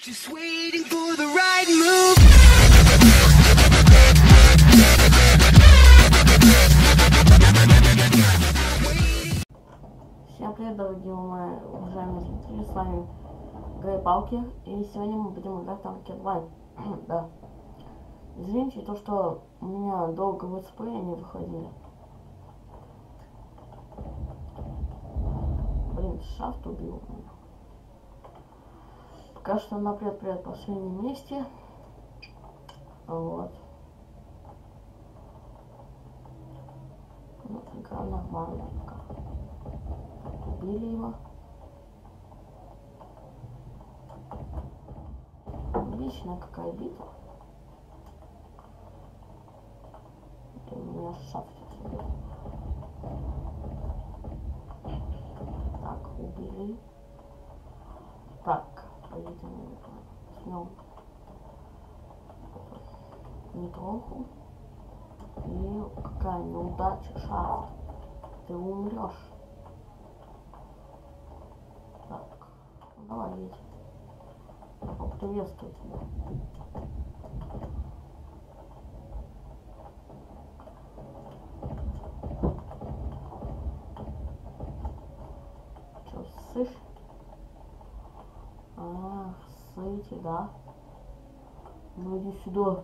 Just waiting for the right move. Всем привет, дорогие мои уважаемые зрители, с вами Грей Палки, и сегодня мы будем играть в танки онлайн. Да. Извините, то, что у меня долго летсплеи не выходили. Блин, шафт убил меня. Пока что на последнем месте. Вот. Ну, игра нормальная пока. Убили его. Отличная какая битва. Это у меня шафт себе. Так, убили. Так, поедем возьмем метроху. И какая неудача, шафт. Ты умрешь. Так, давай едь. Я поприветствую тебя. Чё, ссышь? Ах, ссыте, да? Ну иди сюда.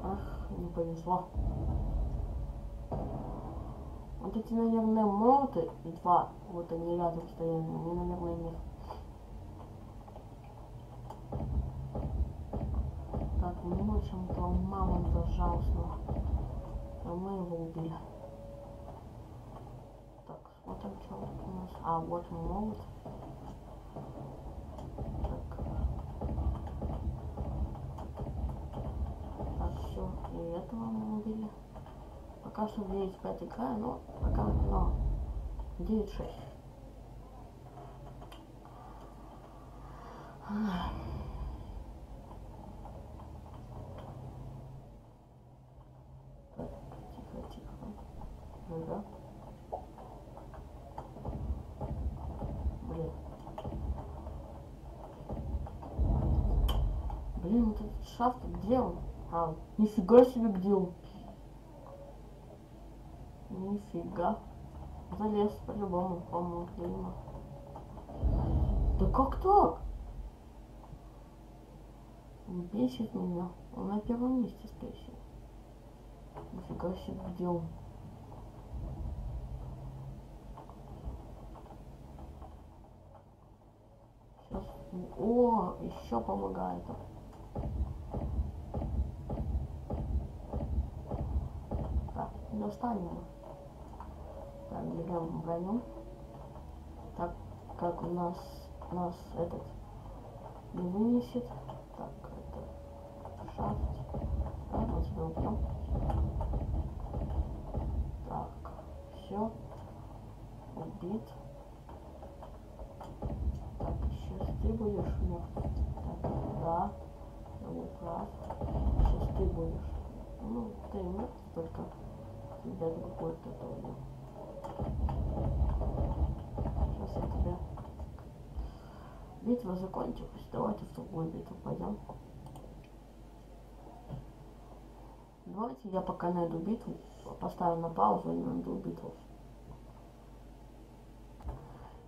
Ах, не повезло. Вот эти, наверное, молоты, два, вот они рядом стоят, они, наверное, них. Так, мы мочим этого мамонта жалостного. А мы его убили. Так, смотрим, что у нас. А, вот молот. Так, все, и этого мы убили. Пока что 9-5 играю, но пока, но 9-6. Тихо. Да. Блин, вот этот шафт, где он? А, нифига себе, где он? Нифига. Залез по-любому, по-моему, видимо. Да как так? Бесит меня. Он на первом месте, скорее всего. Нифига себе, где он? Сейчас. О, еще помогает. Так, достанем. Так, берем броню. Так, как у нас этот не вынесет. Так, это шафт. Да, мы тебя убьем. Так, все. Убит. Так, сейчас ты будешь мертв. Так, да, я был прав. Сейчас ты будешь. Ну, ты мертв, только тебя другой кто-то убил. Сейчас я тебя... Битва закончилась. Давайте в другую битву пойдем. Давайте я пока найду битву. Поставлю на паузу и найду битву.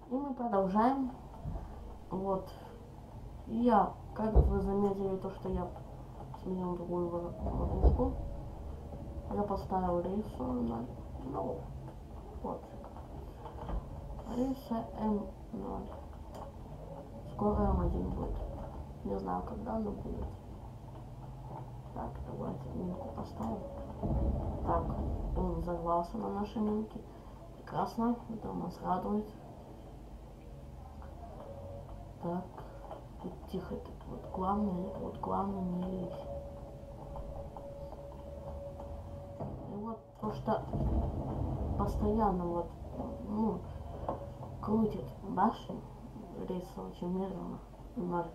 И мы продолжаем. Вот. И я, как вы заметили, то, что я сменил другую ловушку. Я поставил рейсу на... Ну, вот. Рейса М0. Скоро М1 будет. Не знаю, когда, но будет. Так, давайте минку поставим. Так, он взорвался на нашей минке. Прекрасно, это нас радует. Так, тут тихо, тут вот главное не лезь. И вот то, что постоянно вот, ну, крутит башню, рейса очень медленно, 0.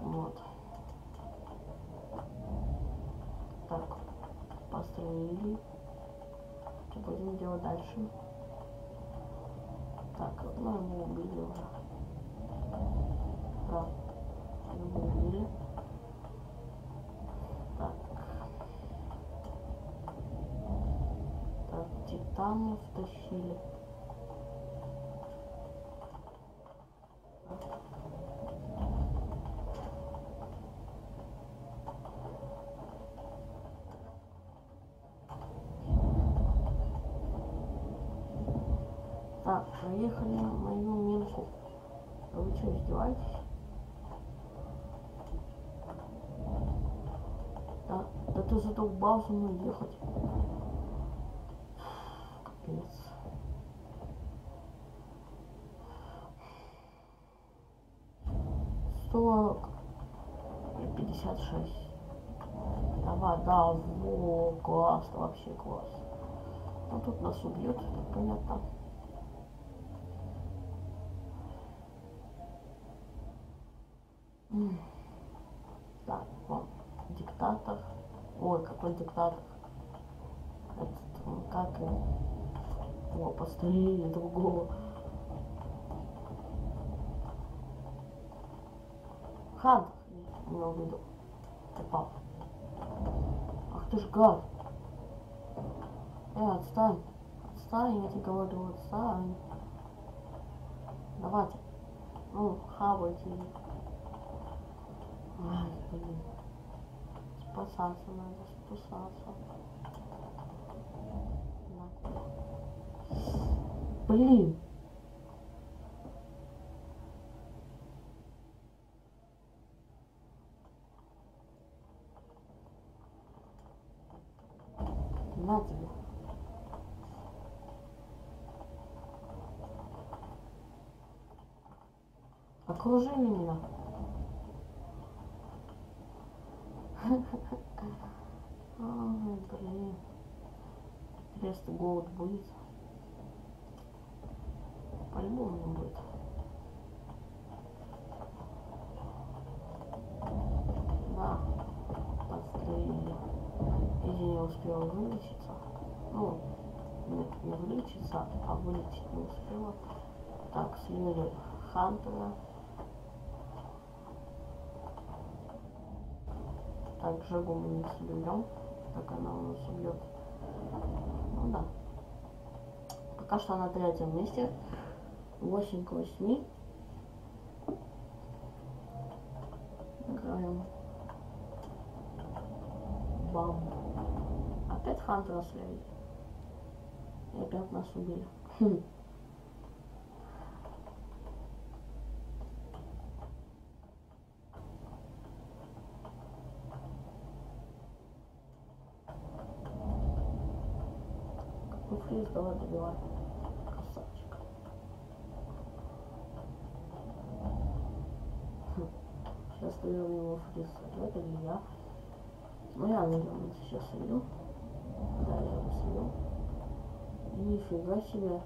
Вот. Так, пострелили. Что будем делать дальше? Так, ну его убили уже. Охрану втащили. Так, проехали мою минку. А вы что, издеваетесь? Да ты задолбал со мной ехать. Капец. Сорок и 56. Давай, да, во, класс, вообще класс. Ну тут нас убьют, понятно. Так, вон, диктатор. Ой, какой диктатор. Этот, как его? О, пострелили другого. Хантер, имел в виду. Попал. Ах ты ж гад. Отстань. Отстань, я тебе говорю, отстань. Давайте. Ну, хавайте. Ай, блин. Спасаться надо, спасаться. Блин. На тебе. Окружили меня. Ой, блин. Интересно, голод будет? По-любому не будет. Да, подстрелили. И не успела вылечиться. Ну, нет, не вылечиться, а вылечить не успела. Так, слили Хантера. Так, Жагу мы не соберем. Так она у нас убьет. Ну да. Пока что на третьем месте. 8 к 8. Играем. Бам. Опять Хантера слили. И опять нас убили. Фриз, давай добивай. Красавчик. Сейчас наверное его фриз сойдет, или я. Ну я, наверное, сейчас сойду. Да, я его сойду. И нифига себе.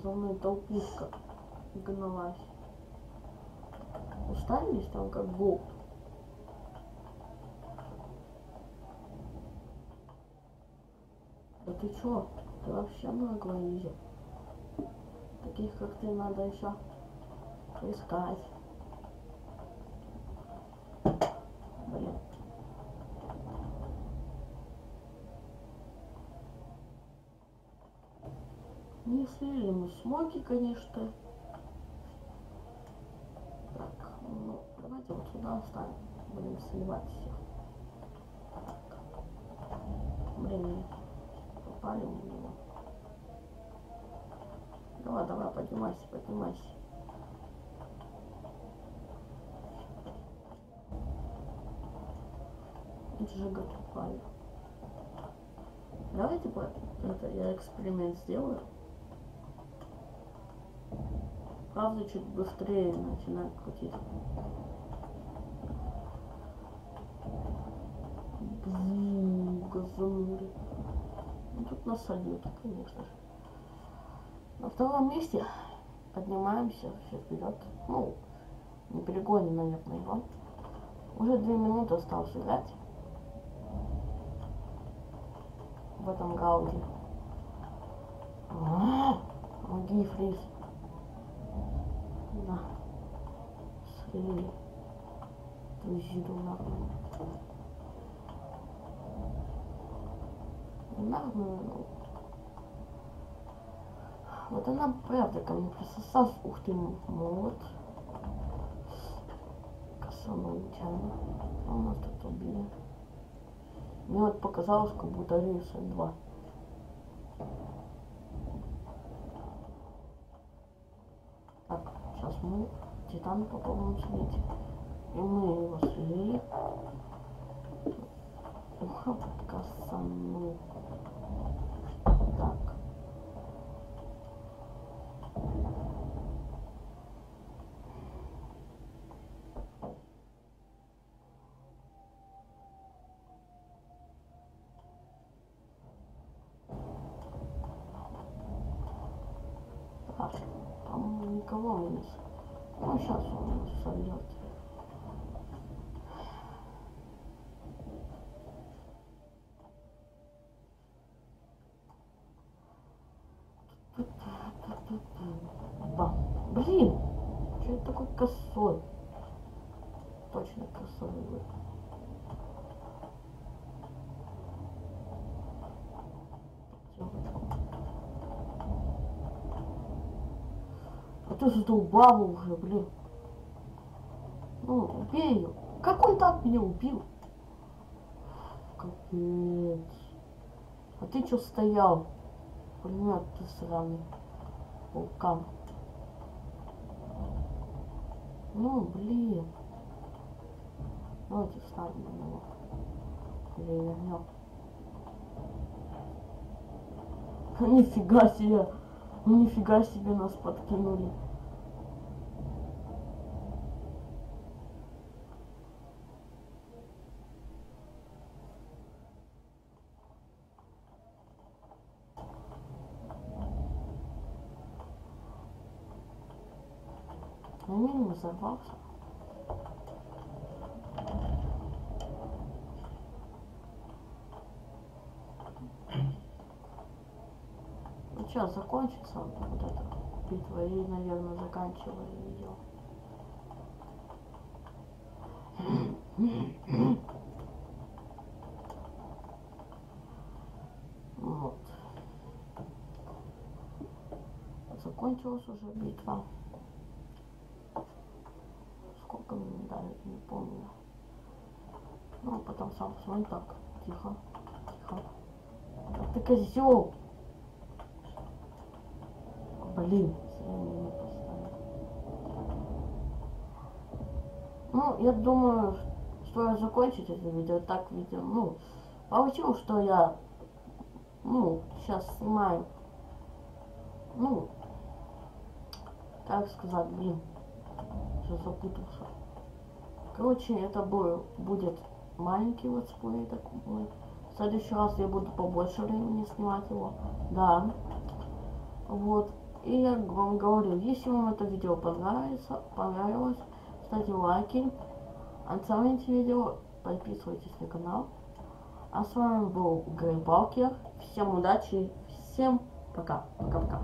За мной толпушка гналась. Уставились там как голд. Да ты чё? Ты вообще наглый изи. Таких как ты надо еще искать. Блин. Не слили мы смоки, конечно. Так, ну давайте вот сюда оставим. Будем сливать всех. Блин, попали в него. Давай, давай, поднимайся, поднимайся. Джига тупая. Давайте это я эксперимент сделаю. Правда, чуть быстрее начинает крутить. Газунули. Ну, тут нас сольют, конечно же. На втором месте поднимаемся все вперед. Ну, не перегоним, наверное, его. Уже 2 минуты осталось играть в этом раунде. Помоги, Фриз. Да. Слили. Твою нахуй. Нахуй. Вот она правда ко мне присосалась. Ух ты, молот. Косанул нечаянно. А у нас тут убили. Мне вот показалось, как будто рейса 2. Так, сейчас мы Титана попробуем слить. И мы его слили. Ухо косанул. Так. Так, по-моему, никого вниз. Ну, сейчас он сольет. Бам. Блин! Что это такой косой? Точно косой будет. А ты задолбала уже, блин. Ну, убей ее. Как он так меня убил? Капец. А ты чё стоял? Пулемет ты сраный. Вулкан. Ну, блин. Давайте встанем на него. Перевернем. Нифига себе. Нифига себе нас подкинули. Не взорвался. Ну сейчас закончится вот эта битва и, наверное, заканчиваю видео. Вот. Закончилась уже битва. Сколько мне дали, не помню. Ну, а потом сам посмотрю. Так, тихо, тихо. Ах ты козел! Блин, зря меня поставил. Ну, я думаю, что закончить это видео. Так видео, ну, получилось, что я, ну, сейчас снимаю, ну, как сказать, блин, сейчас запутался. Короче, это будет маленький летсплей такой. В следующий раз я буду побольше времени снимать его. Да. Вот. И я вам говорю, если вам это видео понравилось, ставьте лайки, оцените видео, подписывайтесь на канал. А с вами был Грей Балкер. Всем удачи, всем пока. Пока-пока.